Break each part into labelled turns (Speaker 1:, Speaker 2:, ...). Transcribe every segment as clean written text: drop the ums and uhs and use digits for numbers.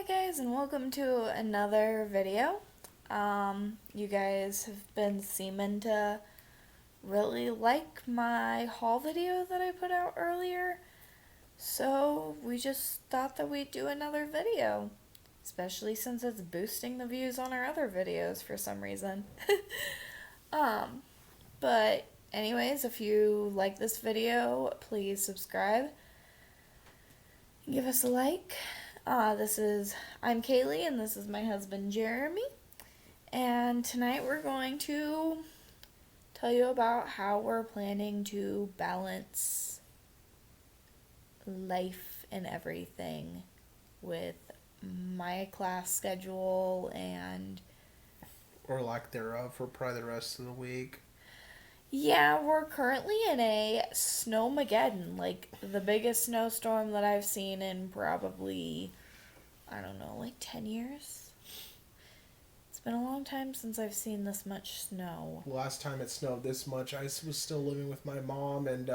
Speaker 1: guys, and welcome to another video. You guys have been seeming to really like my haul video that I put out earlier, so we just thought that we'd do another video, especially since it's boosting the views on our other videos for some reason. um, but anyways, if you like this video, please subscribe. Give us a like. I'm Kaylee, and this is my husband Jeremy, and tonight we're going to tell you about how we're planning to balance life and everything with my class schedule and
Speaker 2: or lack thereof for probably the rest of the week.
Speaker 1: yeah, we're currently in a snowmageddon, like the biggest snowstorm that I've seen in probably, I don't know, like 10 years. It's been a long time since I've seen this much snow.
Speaker 2: Last time it snowed this much, I was still living with my mom, and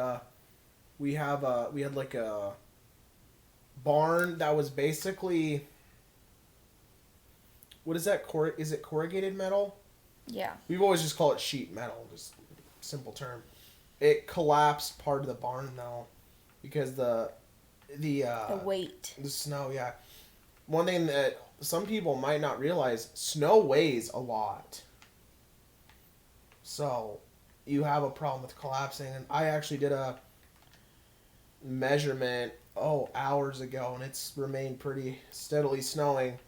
Speaker 2: we had like a barn that was basically, what is that? Is it corrugated metal?
Speaker 1: Yeah.
Speaker 2: We've always just called it sheet metal, just simple term. It collapsed part of the barn though, because the
Speaker 1: weight.
Speaker 2: the snow. Yeah, one thing that some people might not realize: snow weighs a lot. So, you have a problem with collapsing. And I actually did a measurement hours ago, and it's remained pretty steadily snowing.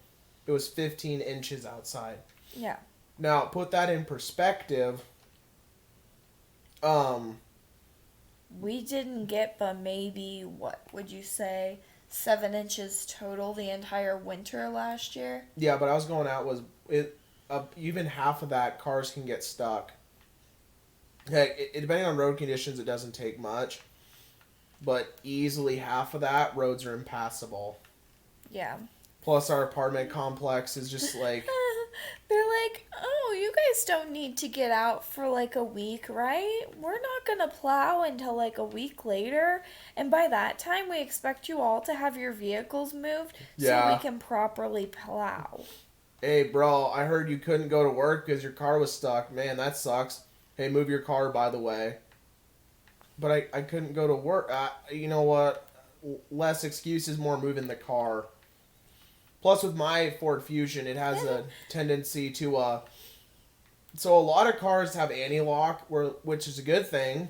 Speaker 2: It was 15 inches outside.
Speaker 1: Yeah.
Speaker 2: Now, put that in perspective.
Speaker 1: We didn't get but maybe, what would you say, 7 inches total the entire winter last year?
Speaker 2: Yeah, but I was going out even half of that, cars can get stuck. Heck, depending on road conditions, it doesn't take much. But easily half of that, roads are impassable.
Speaker 1: Yeah.
Speaker 2: Plus, our apartment complex is just like...
Speaker 1: They're like, oh, you guys don't need to get out for like a week, right? We're not going to plow until like a week later. And by that time, we expect you all to have your vehicles moved so we can properly plow.
Speaker 2: Hey, bro, I heard you couldn't go to work because your car was stuck. Man, that sucks. Hey, move your car, by the way. But I couldn't go to work. You know what? Less excuses, more moving the car. Plus, with my Ford Fusion, it has a tendency to... So, a lot of cars have anti-lock, which is a good thing.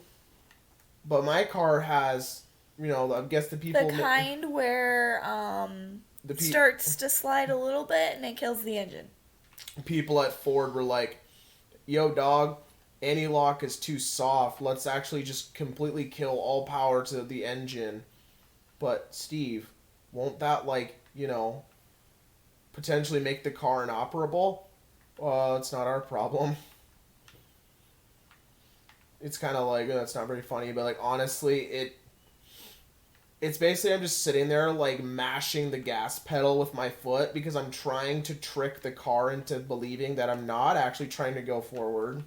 Speaker 2: But my car has, I guess the people...
Speaker 1: The kind where starts to slide a little bit and it kills the engine.
Speaker 2: People at Ford were like, yo, dog, anti-lock is too soft. Let's actually just completely kill all power to the engine. But, Steve, won't that, potentially make the car inoperable? It's not our problem. It's kind of like, that's not very funny, but, honestly, it's basically I'm just sitting there, mashing the gas pedal with my foot because I'm trying to trick the car into believing that I'm not actually trying to go forward.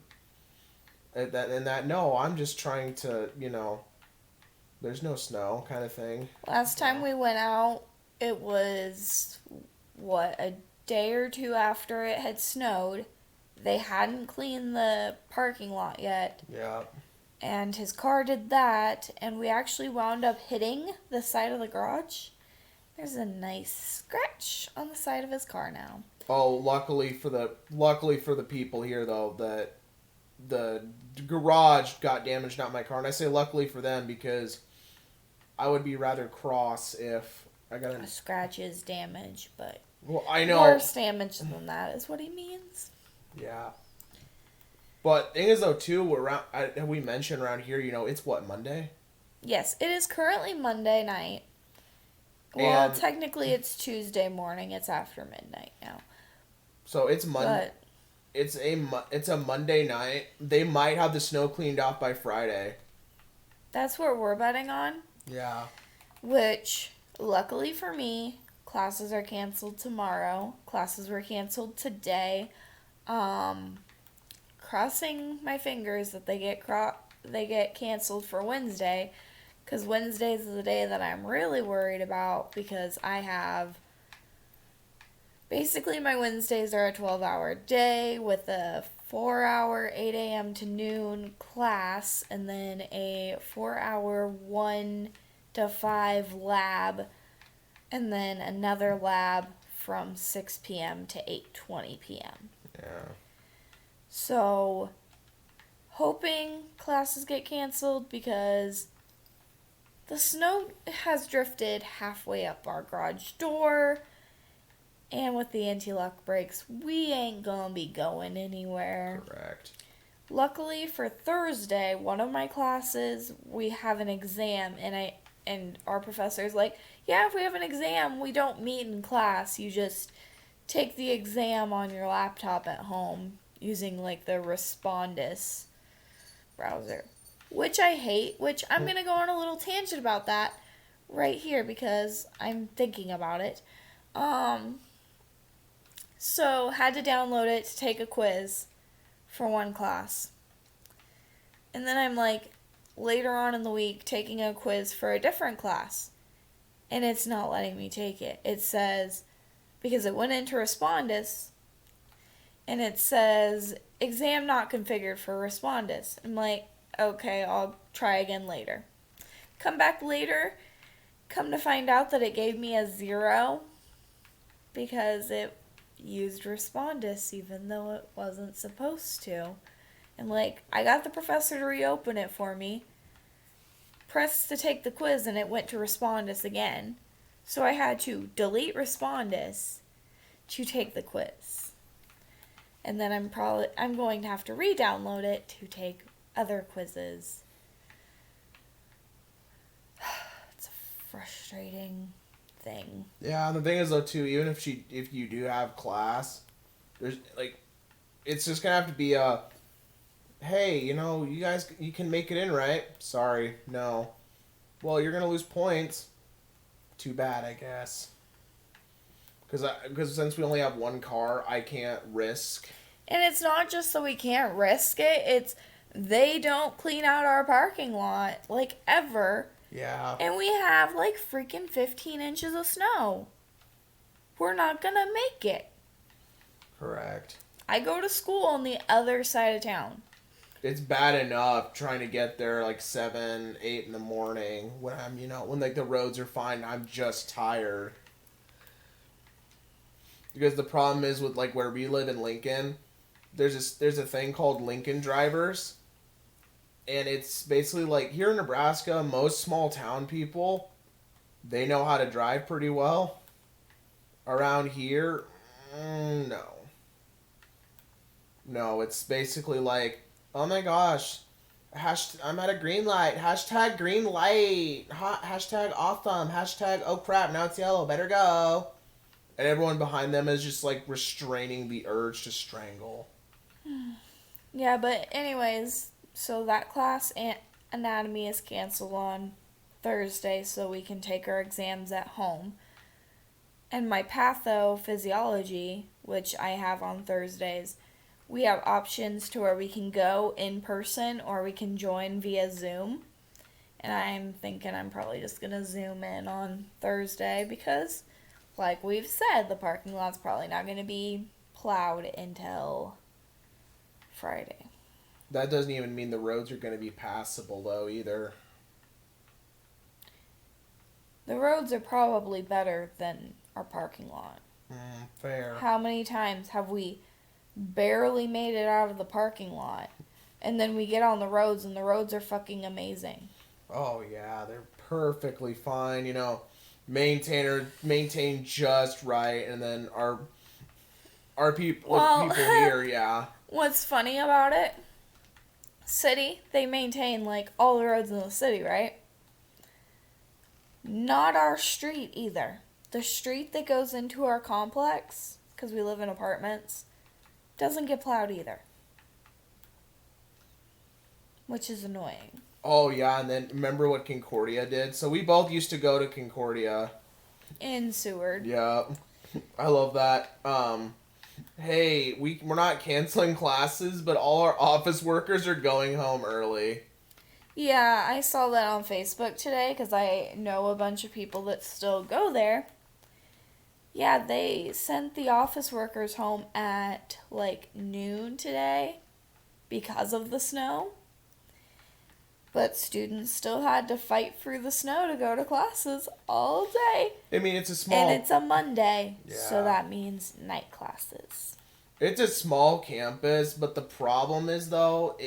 Speaker 2: No, I'm just trying to, there's no snow kind of thing.
Speaker 1: Last time we went out, it was, a day or two after it had snowed. They hadn't cleaned the parking lot yet.
Speaker 2: Yeah.
Speaker 1: And his car did that, and we actually wound up hitting the side of the garage. There's a nice scratch on the side of his car now.
Speaker 2: Oh, luckily for the people here though, that the garage got damaged, not my car. And I say luckily for them because I would be rather cross if I got
Speaker 1: a scratch is damage, but
Speaker 2: I know
Speaker 1: worse damage than that is what he means.
Speaker 2: Yeah. But thing is though too, we mentioned around here, it's what, Monday? Yes,
Speaker 1: it is currently Monday night. Well, technically it's Tuesday morning. It's after midnight now.
Speaker 2: So it's Monday. It's a Monday night. They might have the snow cleaned off by Friday.
Speaker 1: That's what we're betting on.
Speaker 2: Yeah.
Speaker 1: Which, luckily for me, classes are canceled tomorrow. Classes were canceled today. Crossing my fingers that they get canceled for Wednesday, because Wednesday is the day that I'm really worried about because I have Basically, my Wednesdays are a 12-hour day with a 4-hour 8 a.m. to noon class and then a 4-hour 1 to 5 lab and then another lab from 6 p.m. to 8:20 p.m.
Speaker 2: Yeah.
Speaker 1: So, hoping classes get canceled because the snow has drifted halfway up our garage door. And with the anti-lock brakes, we ain't gonna be going anywhere.
Speaker 2: Correct.
Speaker 1: Luckily for Thursday, one of my classes, we have an exam, and our professor's like, yeah, if we have an exam, we don't meet in class. You just take the exam on your laptop at home using like the Respondus browser, which I hate, which I'm going to go on a little tangent about that right here because I'm thinking about it. So had to download it to take a quiz for one class. And then I'm like later on in the week taking a quiz for a different class. And it's not letting me take it. It says, because it went into Respondus, and it says, exam not configured for Respondus. I'm like, okay, I'll try again later. Come back later, come to find out that it gave me a 0 because it used Respondus even though it wasn't supposed to. And like, I got the professor to reopen it for me, pressed to take the quiz, and it went to Respondus again. So I had to delete Respondus to take the quiz. And then I'm going to have to re-download it to take other quizzes. It's a frustrating thing.
Speaker 2: Yeah, and the thing is though too, even if you do have class, there's like, it's just gonna have to be a, hey, you guys, you can make it in, right? Sorry, no. Well, you're gonna lose points. Too bad, I guess. Because since we only have one car, I can't risk.
Speaker 1: And it's not just that we can't risk it, it's they don't clean out our parking lot, like, ever.
Speaker 2: Yeah.
Speaker 1: And we have, like, freaking 15 inches of snow. We're not gonna make it.
Speaker 2: Correct.
Speaker 1: I go to school on the other side of town.
Speaker 2: It's bad enough trying to get there like 7, 8 in the morning when I'm, when like the roads are fine. I'm just tired. Because the problem is with like where we live in Lincoln, there's a thing called Lincoln drivers. And it's basically like here in Nebraska, most small town people, they know how to drive pretty well. Around here, no. No, it's basically like, oh my gosh, I'm at a green light. Hashtag green light. Hashtag awesome. Hashtag oh crap, now it's yellow. Better go. And everyone behind them is just like restraining the urge to strangle.
Speaker 1: Yeah, but anyways, so that class anatomy is canceled on Thursday so we can take our exams at home. And my pathophysiology, which I have on Thursdays, we have options to where we can go in person or we can join via Zoom. And I'm thinking I'm probably just going to Zoom in on Thursday because, like we've said, the parking lot's probably not going to be plowed until Friday.
Speaker 2: That doesn't even mean the roads are going to be passable, though, either.
Speaker 1: The roads are probably better than our parking lot.
Speaker 2: Fair.
Speaker 1: How many times have we barely made it out of the parking lot and then we get on the roads and the roads are fucking amazing?
Speaker 2: Oh, yeah, they're perfectly fine, maintain just right, and then our people here, yeah.
Speaker 1: What's funny about it? City, they maintain like all the roads in the city, right? Not our street either. The street that goes into our complex, because we live in apartments, doesn't get plowed either. Which is annoying.
Speaker 2: Oh, yeah, and then remember what Concordia did? So we both used to go to Concordia.
Speaker 1: In Seward.
Speaker 2: Yeah, I love that. Hey, we're not canceling classes, but all our office workers are going home early.
Speaker 1: Yeah, I saw that on Facebook today because I know a bunch of people that still go there. Yeah, they sent the office workers home at like noon today because of the snow. But students still had to fight through the snow to go to classes all day.
Speaker 2: I mean, it's a small...
Speaker 1: And it's a Monday, so
Speaker 2: Yeah.
Speaker 1: that means night classes.
Speaker 2: It's a small campus, but the problem is, though,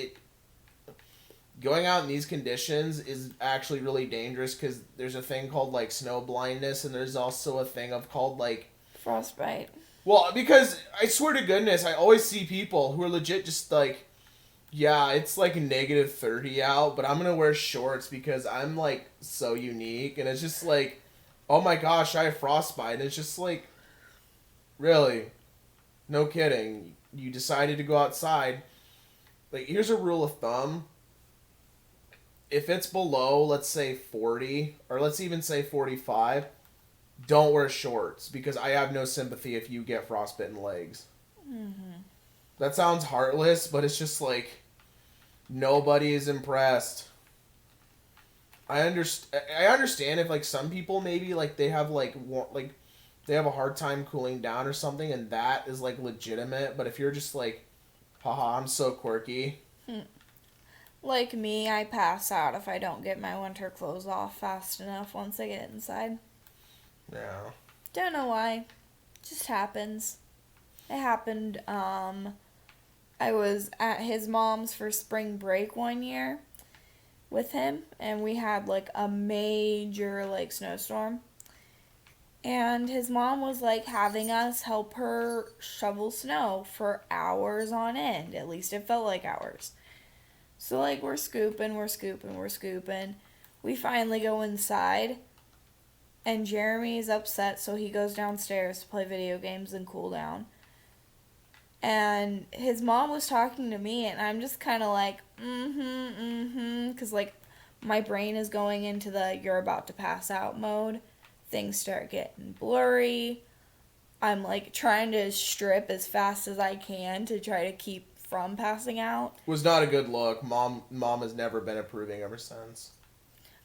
Speaker 2: going out in these conditions is actually really dangerous because there's a thing called, like, snow blindness, and there's also a thing called, like...
Speaker 1: Frostbite.
Speaker 2: Well, because I swear to goodness, I always see people who are legit just like, yeah, it's like negative 30 out, but I'm going to wear shorts because I'm, like, so unique, and it's just like, oh my gosh, I have frostbite, and it's just like, really? No kidding. You decided to go outside. Like, here's a rule of thumb. If it's below, let's say 40, or let's even say 45, don't wear shorts, because I have no sympathy if you get frostbitten legs.
Speaker 1: Mm-hmm.
Speaker 2: That sounds heartless, but it's just like, nobody is impressed. I understand if, like, some people maybe, like, they have, like, they have a hard time cooling down or something, and that is, like, legitimate. But if you're just like, haha, I'm so quirky.
Speaker 1: Like me, I pass out if I don't get my winter clothes off fast enough once I get inside.
Speaker 2: Yeah.
Speaker 1: Don't know why. Just happens. It happened, I was at his mom's for spring break one year with him, and we had, like, a major, like, snowstorm. And his mom was, like, having us help her shovel snow for hours on end. At least it felt like hours. So, like, we're scooping. We finally go inside, and Jeremy's upset, so he goes downstairs to play video games and cool down. And his mom was talking to me, and I'm just kind of like, because, like, my brain is going into the you're about to pass out mode. Things start getting blurry. I'm, like, trying to strip as fast as I can to try to keep from passing out.
Speaker 2: Was not a good look. Mom has never been approving ever since.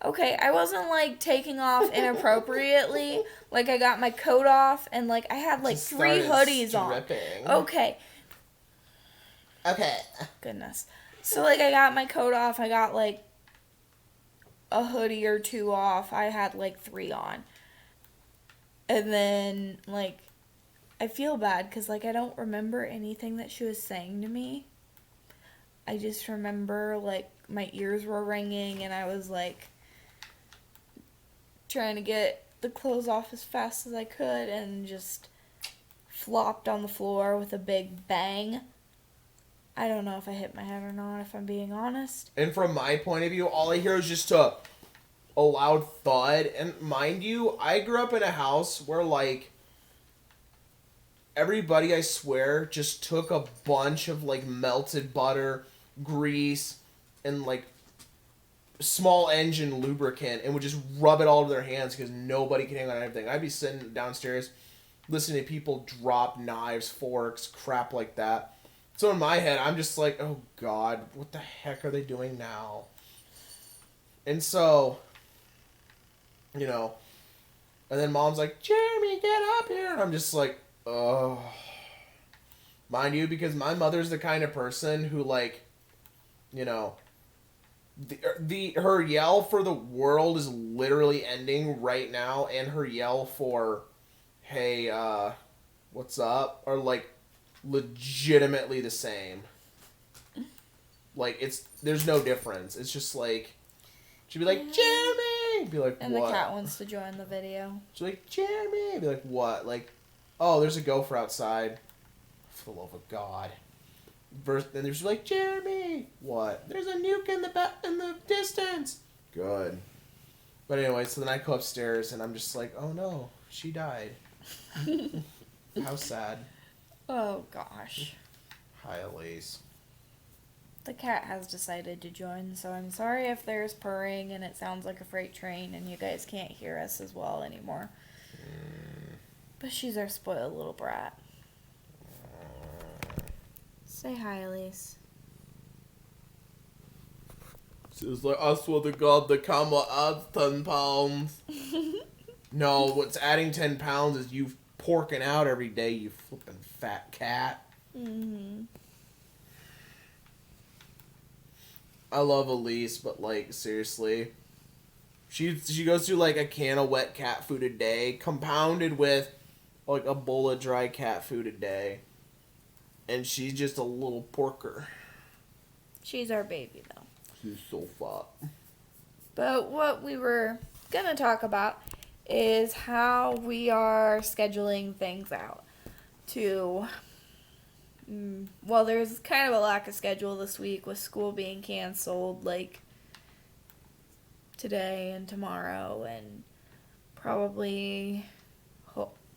Speaker 1: Okay, I wasn't, like, taking off inappropriately. Like, I got my coat off, and, like, I had, like,
Speaker 2: Just
Speaker 1: 3
Speaker 2: started
Speaker 1: hoodies on.
Speaker 2: stripping.
Speaker 1: Okay. Goodness. So, like, I got my coat off. I got, like, a hoodie or 2 off. I had, like, 3 on. And then, like, I feel bad because, like, I don't remember anything that she was saying to me. I just remember, like, my ears were ringing and I was, like, trying to get the clothes off as fast as I could and just flopped on the floor with a big bang. I don't know if I hit my head or not, if I'm being honest.
Speaker 2: And from my point of view, all I hear is just a loud thud. And mind you, I grew up in a house where, like, everybody, I swear, just took a bunch of, like, melted butter, grease, and, like, small engine lubricant and would just rub it all over their hands because nobody can hang on anything. I'd be sitting downstairs listening to people drop knives, forks, crap like that. So in my head, I'm just like, oh God, what the heck are they doing now? And so, you know, and then Mom's like, Jeremy, get up here. And I'm just like, oh. Mind you, because my mother's the kind of person who, like, you know, her yell for the world is literally ending right now, and her yell for, hey, what's up, are, like, legitimately the same. Like, there's no difference. It's just like, she'd be like, Jeremy! Be like,
Speaker 1: and
Speaker 2: what?
Speaker 1: And the cat wants to join the video.
Speaker 2: She'd be like, Jeremy! Be like, what? Like, oh, there's a gopher outside. For the love of God. Then there's like, Jeremy! What? There's a nuke in the distance! Good. But anyway, so then I go upstairs and I'm just like, oh no, she died. How sad.
Speaker 1: Oh gosh.
Speaker 2: Hi, Elise.
Speaker 1: The cat has decided to join, so I'm sorry if there's purring and it sounds like a freight train and you guys can't hear us as well anymore. But she's our spoiled little brat. Say hi, Elise.
Speaker 2: She's like, I swear to God, the camera adds 10 pounds. No, what's adding 10 pounds is you porking out every day, you flipping fat cat.
Speaker 1: Mm-hmm.
Speaker 2: I love Elise, but like seriously, she goes through like a can of wet cat food a day, compounded with like a bowl of dry cat food a day, and she's just a little porker.
Speaker 1: She's our baby, though.
Speaker 2: She's so fat.
Speaker 1: But what we were gonna talk about is how we are scheduling things out to. Well, there's kind of a lack of schedule this week with school being canceled, like today and tomorrow, and probably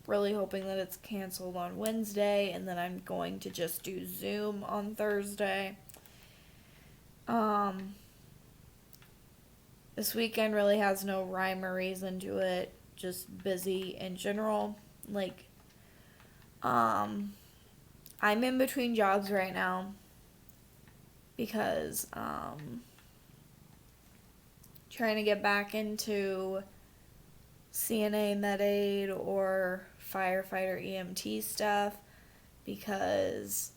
Speaker 1: really hoping that it's canceled on Wednesday, and then I'm going to just do Zoom on Thursday. This weekend really has no rhyme or reason to it, just busy in general. Like, I'm in between jobs right now because, trying to get back into CNA Med Aid or firefighter EMT stuff because,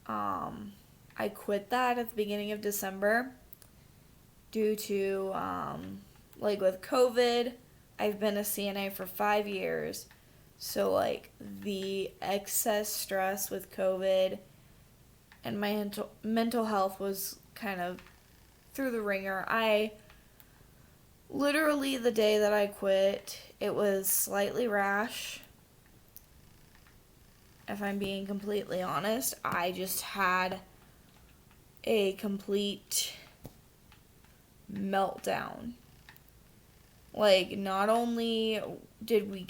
Speaker 1: I quit that at the beginning of December due to, like with COVID, I've been a CNA for 5 years. So, like, the excess stress with COVID and my mental health was kind of through the ringer. Literally, the day that I quit, it was slightly rash. If I'm being completely honest, I just had a complete meltdown. Like, not only did we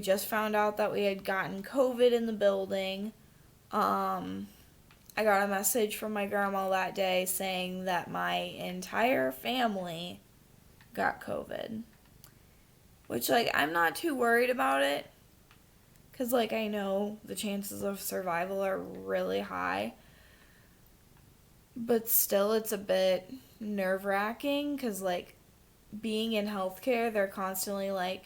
Speaker 1: just found out that we had gotten COVID in the building. I got a message from my grandma that day saying that my entire family got COVID. Which, like, I'm not too worried about it. Because, like, I know the chances of survival are really high. But still, it's a bit nerve-wracking. Because, like, being in healthcare, they're constantly like,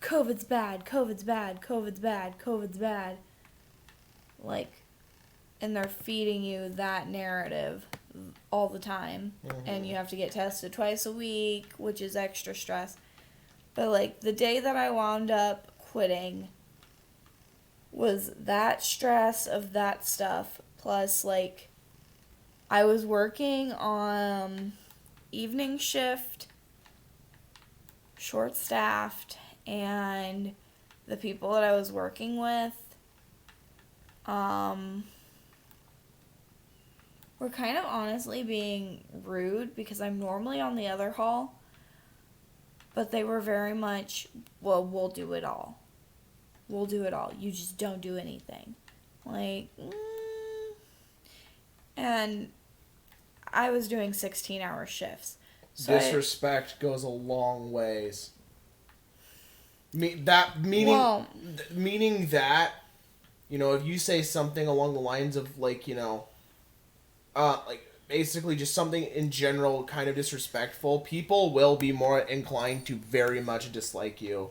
Speaker 1: COVID's bad, COVID's bad, COVID's bad, COVID's bad. Like, and they're feeding you that narrative all the time. Mm-hmm. And you have to get tested twice a week, which is extra stress. But, like, the day that I wound up quitting was that stress of that stuff. Plus, like, I was working on evening shift, short-staffed, and the people that I was working with were kind of honestly being rude because I'm normally on the other hall, but they were very much, well, we'll do it all. We'll do it all. You just don't do anything. Like, and I was doing 16-hour shifts. So
Speaker 2: disrespect goes a long ways. Meaning that, you know, if you say something along the lines of, like, you know, like, basically just something in general kind of disrespectful, people will be more inclined to very much dislike you.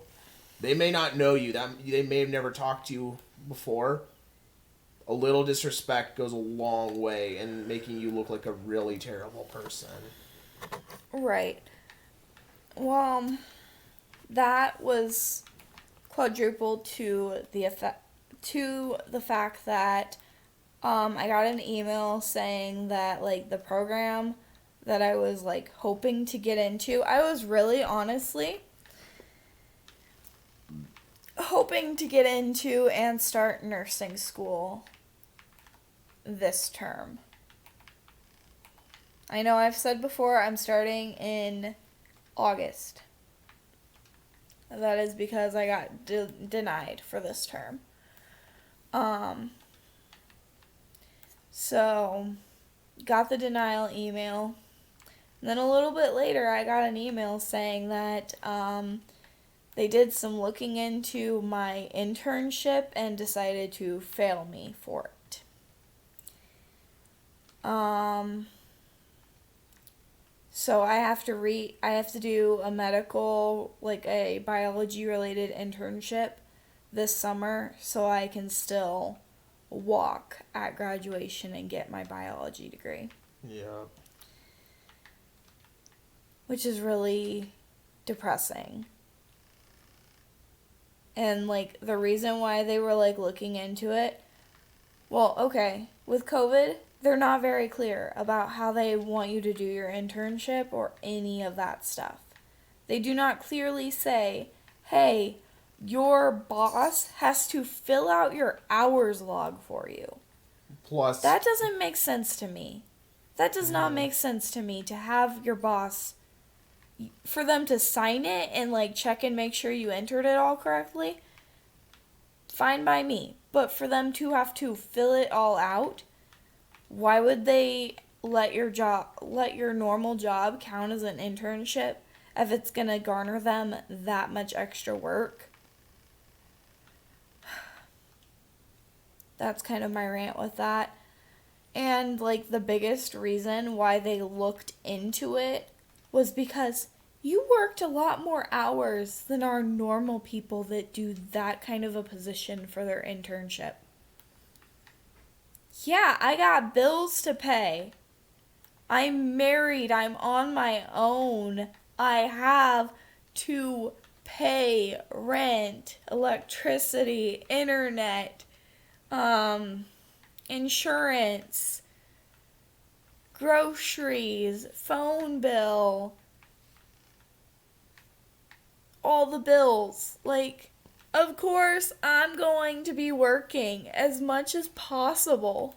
Speaker 2: They may not know you, they may have never talked to you before. A little disrespect goes a long way in making you look like a really terrible person.
Speaker 1: Right. Well, that was quadrupled to the fact that I got an email saying that, like, the program that I was, like, hoping to get into, I was really honestly hoping to get into and start nursing school this term. I know I've said before I'm starting in August. That is because I got denied for this term. So, got the denial email. And then a little bit later, I got an email saying that they did some looking into my internship and decided to fail me for it. So I have to do a medical, like a biology related internship this summer so I can still walk at graduation and get my biology degree,
Speaker 2: Yeah.
Speaker 1: which is really depressing. And like the reason why they were like looking into it, well, okay, with COVID, they're not very clear about how they want you to do your internship or any of that stuff. They do not clearly say, hey, your boss has to fill out your hours log for you.
Speaker 2: Plus,
Speaker 1: That doesn't make sense to me. That does not
Speaker 2: Yeah.
Speaker 1: make sense to me to have your boss, for them to sign it and like check and make sure you entered it all correctly. Fine by me. But for them to have to fill it all out, why would they let your normal job count as an internship if it's going to garner them that much extra work? That's kind of my rant with that. And like the biggest reason why they looked into it was because you worked a lot more hours than our normal people that do that kind of a position for their internship. Yeah, I got bills to pay. I'm married. I'm on my own. I have to pay rent, electricity, internet, insurance, groceries, phone bill, all the bills. Like, of course, I'm going to be working as much as possible.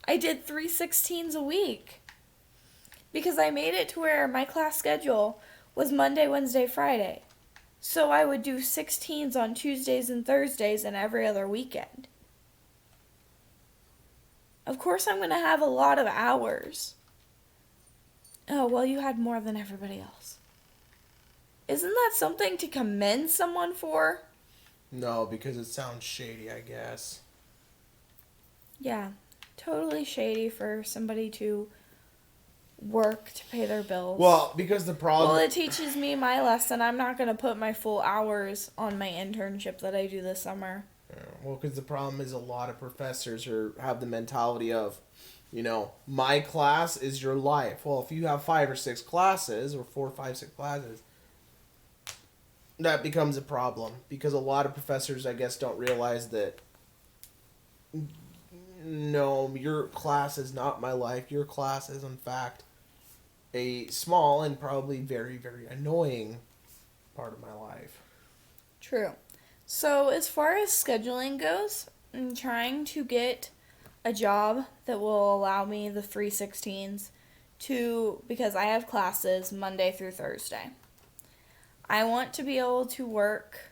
Speaker 1: I did 3/16s a week because I made it to where my class schedule was Monday, Wednesday, Friday. So I would do 16s on Tuesdays and Thursdays and every other weekend. Of course, I'm going to have a lot of hours. Oh, well, you had more than everybody else. Isn't that something to commend someone for?
Speaker 2: no, because it sounds shady, I guess.
Speaker 1: Yeah, totally shady for somebody to work to pay their bills.
Speaker 2: Well, because the problem.
Speaker 1: Well, it teaches me my lesson. I'm not going to put my full hours on my internship that I do this summer.
Speaker 2: Well, because the problem is a lot of professors have the mentality of, my class is your life. Well, if you have 5 or 6 classes, or 4, 5, 6 classes, that becomes a problem. Because a lot of professors, I guess, don't realize that, no, your class is not my life. Your class is, in fact, a small and probably very, very annoying part of my life.
Speaker 1: True. So, as far as scheduling goes, I'm trying to get a job that will allow me the 3/16s because I have classes Monday through Thursday. I want to be able to work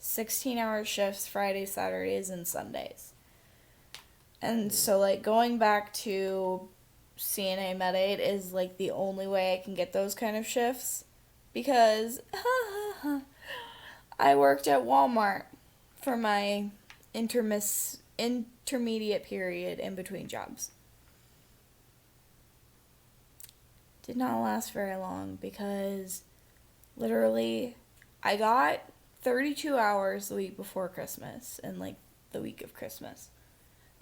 Speaker 1: 16-hour shifts Fridays, Saturdays, and Sundays. And so, like, going back to CNA Med Aid is, like, the only way I can get those kind of shifts because I worked at Walmart for my intermediate period in between jobs. Did not last very long because literally I got 32 hours the week before Christmas and like the week of Christmas.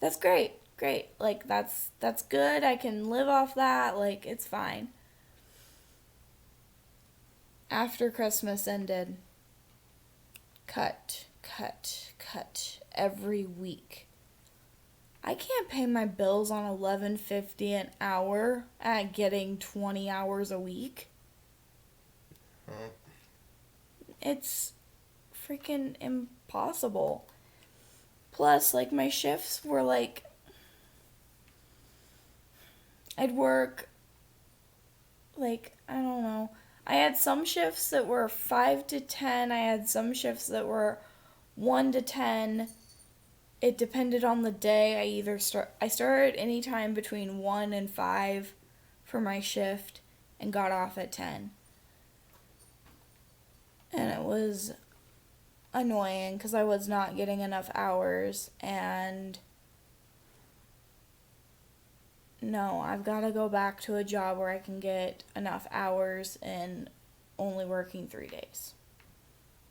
Speaker 1: That's great. Like that's good. I can live off that. Like it's fine. After Christmas ended, cut every week. I can't pay my bills on $11.50 an hour at getting 20 hours a week.
Speaker 2: Huh.
Speaker 1: It's freaking impossible. Plus, like, my shifts were like, I'd work, like, I don't know. I had some shifts that were 5 to 10. I had some shifts that were 1 to 10. It depended on the day. I started anytime between 1 and 5 for my shift and got off at 10. And it was annoying because I was not getting enough hours, and no, I've got to go back to a job where I can get enough hours and only working 3 days.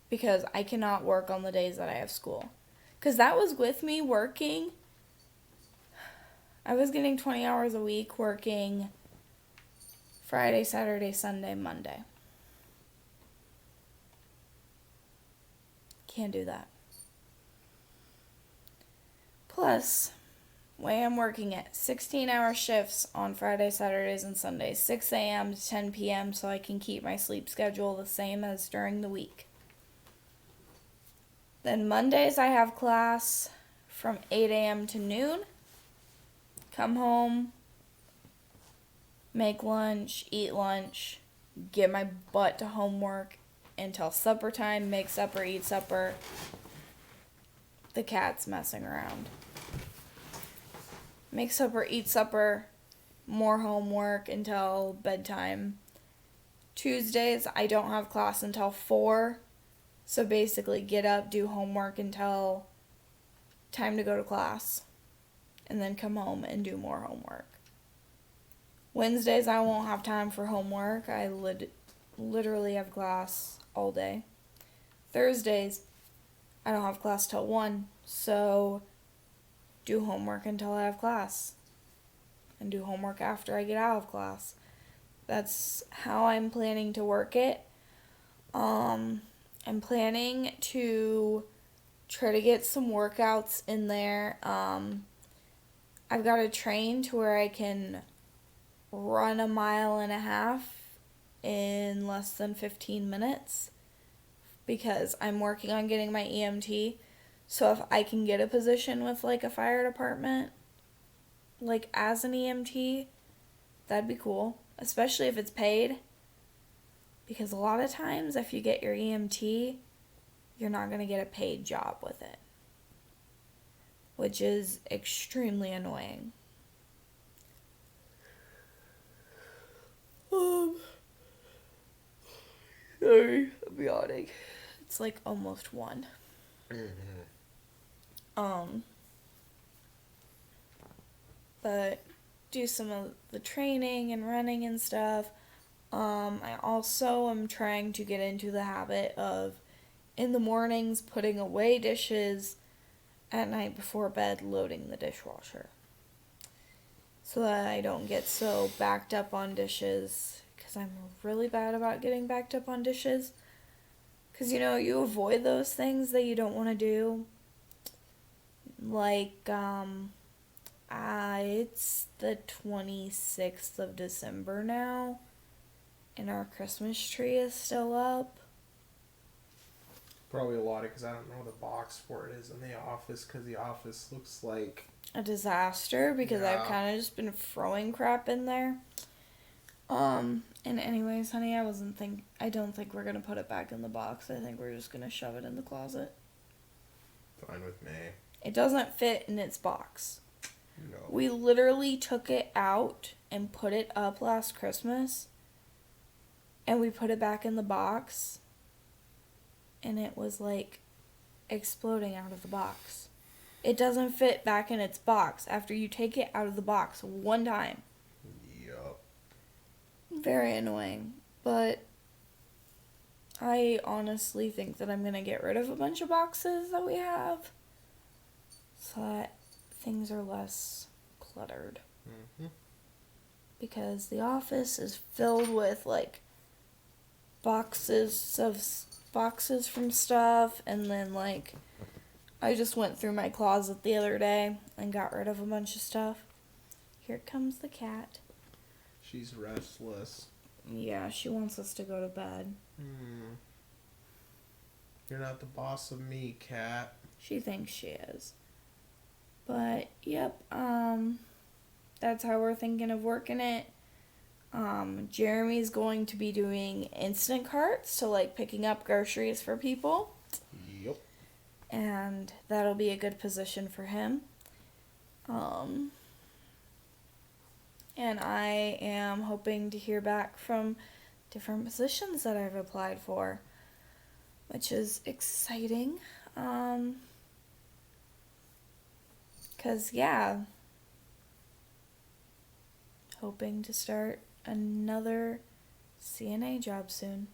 Speaker 1: Because I cannot work on the days that I have school. Because that was with me working. I was getting 20 hours a week working Friday, Saturday, Sunday, Monday. Can't do that. Plus, way I'm working at 16-hour shifts on Friday, Saturdays, and Sundays, 6 a.m. to 10 p.m., so I can keep my sleep schedule the same as during the week. Then Mondays I have class from 8 a.m. to noon. Come home, make lunch, eat lunch, get my butt to homework until supper time, make supper, eat supper. The cat's messing around. Make supper, eat supper, more homework until bedtime. Tuesdays, I don't have class until 4. So basically, get up, do homework until time to go to class. And then come home and do more homework. Wednesdays, I won't have time for homework. I literally have class all day. Thursdays, I don't have class till 1. So do homework until I have class. And do homework after I get out of class. That's how I'm planning to work it. I'm planning to try to get some workouts in there. I've got to train to where I can run 1.5 miles in less than 15 minutes because I'm working on getting my EMT. So if I can get a position with like a fire department, like as an EMT, that'd be cool, especially if it's paid. Because a lot of times if you get your EMT, you're not going to get a paid job with it, which is extremely annoying. Sorry, I'm yawning. It's like almost 1. But do some of the training and running and stuff. I also am trying to get into the habit of, in the mornings, putting away dishes, at night before bed, loading the dishwasher. So that I don't get so backed up on dishes, because I'm really bad about getting backed up on dishes. Because, you avoid those things that you don't want to do. Like, it's the 26th of December now. And our Christmas tree is still up.
Speaker 2: Probably a lot because I don't know the box for it is in the office because the office looks like
Speaker 1: a disaster because
Speaker 2: Yeah.
Speaker 1: I've kind of just been throwing crap in there. And anyways, honey, I don't think we're gonna put it back in the box. I think we're just gonna shove it in the closet.
Speaker 2: Fine with me.
Speaker 1: It doesn't fit in its box.
Speaker 2: No.
Speaker 1: We literally took it out and put it up last Christmas. And we put it back in the box. And it was like exploding out of the box. It doesn't fit back in its box after you take it out of the box one time.
Speaker 2: Yup.
Speaker 1: Very annoying. But I honestly think that I'm going to get rid of a bunch of boxes that we have so that things are less cluttered.
Speaker 2: Mm-hmm.
Speaker 1: Because the office is filled with like boxes from stuff, and then like I just went through my closet the other day and got rid of a bunch of stuff. Here comes the cat.
Speaker 2: She's restless.
Speaker 1: Yeah, she wants us to go to bed.
Speaker 2: You're not the boss of me, cat.
Speaker 1: She thinks she is. But yep, that's how we're thinking of working it. Jeremy's going to be doing instant carts, so like picking up groceries for people.
Speaker 2: Yep.
Speaker 1: And that'll be a good position for him. And I am hoping to hear back from different positions that I've applied for, which is exciting. 'Cause yeah, hoping to start another CNA job soon.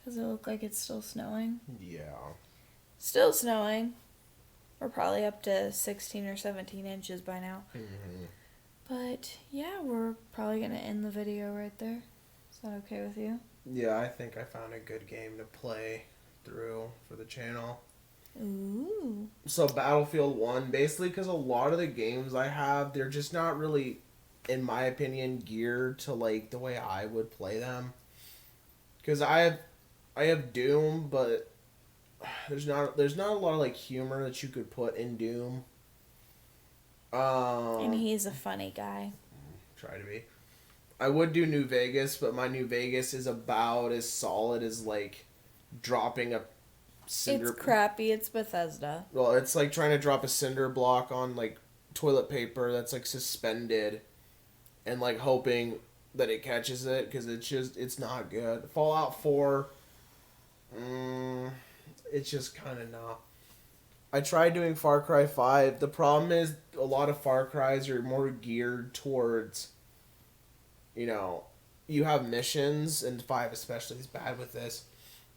Speaker 1: Does it look like it's still snowing?
Speaker 2: Yeah.
Speaker 1: Still snowing. We're probably up to 16 or 17 inches by now.
Speaker 2: Mm-hmm.
Speaker 1: But yeah, we're probably going to end the video right there. Is that okay with you?
Speaker 2: Yeah, I think I found a good game to play through for the channel.
Speaker 1: Ooh.
Speaker 2: So Battlefield 1, basically because a lot of the games I have, they're just not really, in my opinion, geared to like the way I would play them. Because I have Doom, but there's not a lot of like humor that you could put in Doom.
Speaker 1: And he's a funny guy.
Speaker 2: Try to be. I would do New Vegas, but my New Vegas is about as solid as like dropping a cinder.
Speaker 1: It's crappy. It's Bethesda.
Speaker 2: Well, it's like trying to drop a cinder block on like toilet paper that's like suspended, and like hoping that it catches it, because it's not good. Fallout 4, it's just kind of not. I tried doing Far Cry 5. The problem is a lot of Far Cries are more geared towards, you have missions, and 5 especially is bad with this.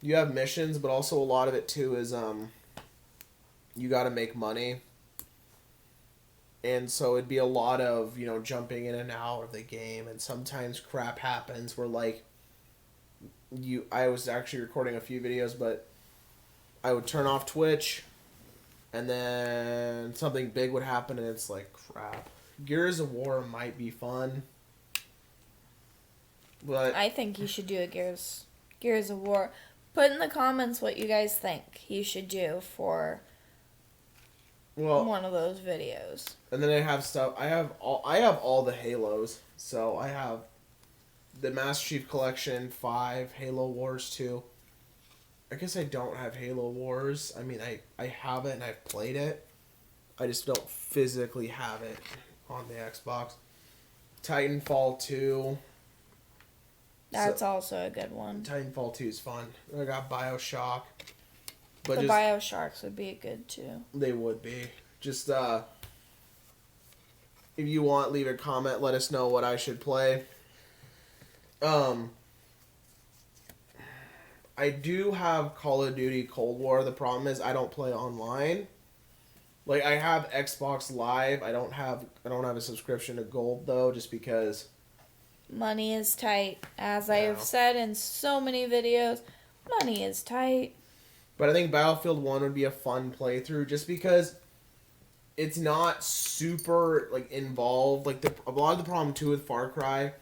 Speaker 2: You have missions, but also a lot of it too is you got to make money. And so it'd be a lot of, jumping in and out of the game, and sometimes crap happens where like I was actually recording a few videos, but I would turn off Twitch, and then something big would happen, and it's like, crap. Gears of War might be fun, but
Speaker 1: I think you should do a Gears of War. Put in the comments what you guys think he should do for one of those videos.
Speaker 2: And then I have stuff. I have all the Halos. So I have the Master Chief Collection 5, Halo Wars 2. I guess I don't have Halo Wars. I mean, I have it and I've played it. I just don't physically have it on the Xbox. Titanfall 2.
Speaker 1: That's also a good one.
Speaker 2: Titanfall 2 is fun. I got BioShock. But
Speaker 1: the BioShocks would be good too.
Speaker 2: They would be. Just, if you want, leave a comment. Let us know what I should play. I do have Call of Duty Cold War. The problem is I don't play online. Like, I have Xbox Live. I don't have a subscription to Gold though, just because
Speaker 1: money is tight. As I have said in so many videos, money is tight.
Speaker 2: But I think Battlefield 1 would be a fun playthrough just because it's not super like involved. Like a lot of the problem too with Far Cry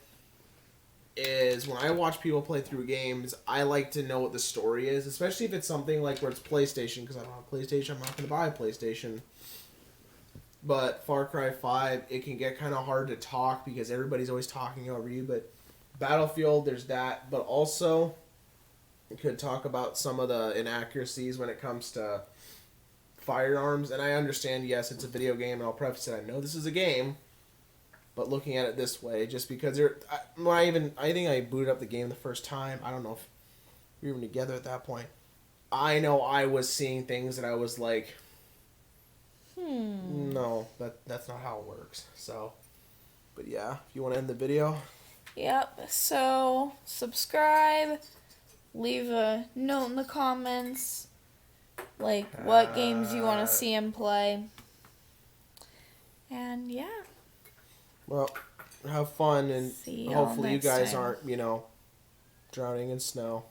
Speaker 2: is when I watch people play through games, I like to know what the story is, especially if it's something like where it's PlayStation, because I don't have a PlayStation, I'm not going to buy a PlayStation. But Far Cry 5, it can get kind of hard to talk because everybody's always talking over you. But Battlefield, there's that. But also, we could talk about some of the inaccuracies when it comes to firearms. And I understand, yes, it's a video game, and I'll preface it, I know this is a game. But looking at it this way, just because I think I booted up the game the first time. I don't know if we were even together at that point. I know I was seeing things that I was like, no, that's not how it works. So, but yeah, if you want to end the video.
Speaker 1: Yep. So subscribe, leave a note in the comments, like what games you want to see him play, and yeah.
Speaker 2: Well, have fun, and
Speaker 1: See y'all
Speaker 2: hopefully you
Speaker 1: next
Speaker 2: guys
Speaker 1: time.
Speaker 2: aren't, drowning in snow.